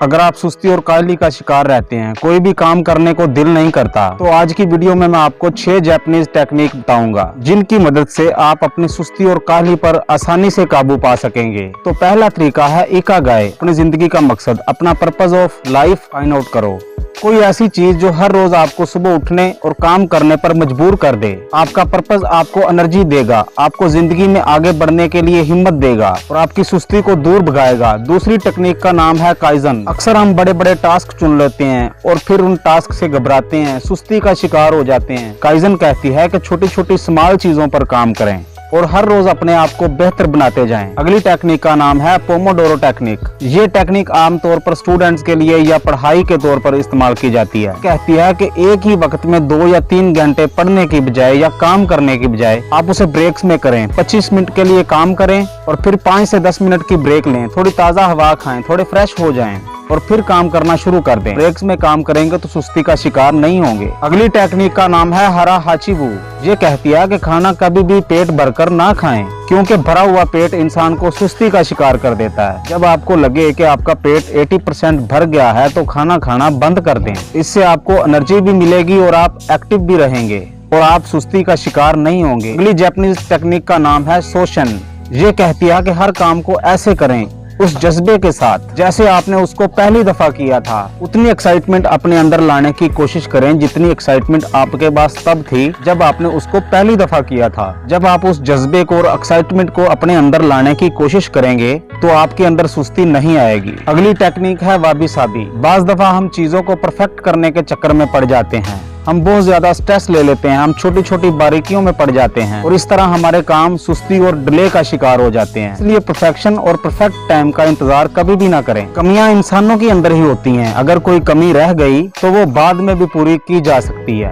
अगर आप सुस्ती और काहली का शिकार रहते हैं, कोई भी काम करने को दिल नहीं करता, तो आज की वीडियो में मैं आपको 6 जापानीज टेक्निक बताऊंगा जिनकी मदद से आप अपनी सुस्ती और काहली पर आसानी से काबू पा सकेंगे। तो पहला तरीका है इकागाई। अपनी जिंदगी का मकसद, अपना purpose of life find out करो। कोई ऐसी चीज जो हर रोज आपको सुबह उठने और काम करने पर मजबूर कर दे। आपका पर्पज आपको एनर्जी देगा, आपको जिंदगी में आगे बढ़ने के लिए हिम्मत देगा और आपकी सुस्ती को दूर भगाएगा। दूसरी टेक्निक का नाम है काइजन। अक्सर हम बड़े बड़े टास्क चुन लेते हैं और फिर उन टास्क से घबराते हैं, सुस्ती का शिकार हो जाते हैं। काइजन कहती है कि छोटी छोटी स्मॉल चीजों पर काम करें और हर रोज अपने आप को बेहतर बनाते जाएं। अगली टेक्निक का नाम है पोमोडोरो टेक्निक। ये टेक्निक आमतौर पर स्टूडेंट्स के लिए या पढ़ाई के तौर पर इस्तेमाल की जाती है। कहती है कि एक ही वक्त में 2 या 3 घंटे पढ़ने की बजाय या काम करने की बजाय आप उसे ब्रेक्स में करें। 25 मिनट के लिए काम करें और फिर 5 से 10 मिनट की ब्रेक लें। थोड़ी ताज़ा हवा खाएं, थोड़े फ्रेश हो जाएं और फिर काम करना शुरू कर दें। ब्रेक्स में काम करेंगे तो सुस्ती का शिकार नहीं होंगे। अगली टेक्निक का नाम है हरा हाचीबू। ये कहती है कि खाना कभी भी पेट भरकर ना खाएं, क्योंकि भरा हुआ पेट इंसान को सुस्ती का शिकार कर देता है। जब आपको लगे कि आपका पेट 80% भर गया है तो खाना खाना बंद कर दें। इससे आपको एनर्जी भी मिलेगी और आप एक्टिव भी रहेंगे और आप सुस्ती का शिकार नहीं होंगे। अगली जापानीज टेक्निक का नाम है सोशन। ये कहती है कि हर काम को ऐसे करें, उस जज्बे के साथ जैसे आपने उसको पहली दफा किया था। उतनी एक्साइटमेंट अपने अंदर लाने की कोशिश करें जितनी एक्साइटमेंट आपके पास तब थी जब आपने उसको पहली दफा किया था। जब आप उस जज्बे को और एक्साइटमेंट को अपने अंदर लाने की कोशिश करेंगे तो आपके अंदर सुस्ती नहीं आएगी। अगली टेक्निक है वाबी साबी। बाज दफा हम चीजों को परफेक्ट करने के चक्कर में पड़ जाते हैं, हम बहुत ज्यादा स्ट्रेस ले लेते हैं, हम छोटी छोटी बारीकियों में पड़ जाते हैं और इस तरह हमारे काम सुस्ती और डिले का शिकार हो जाते हैं। इसलिए परफेक्शन और परफेक्ट टाइम का इंतजार कभी भी ना करें। कमियां इंसानों के अंदर ही होती हैं, अगर कोई कमी रह गई तो वो बाद में भी पूरी की जा सकती है।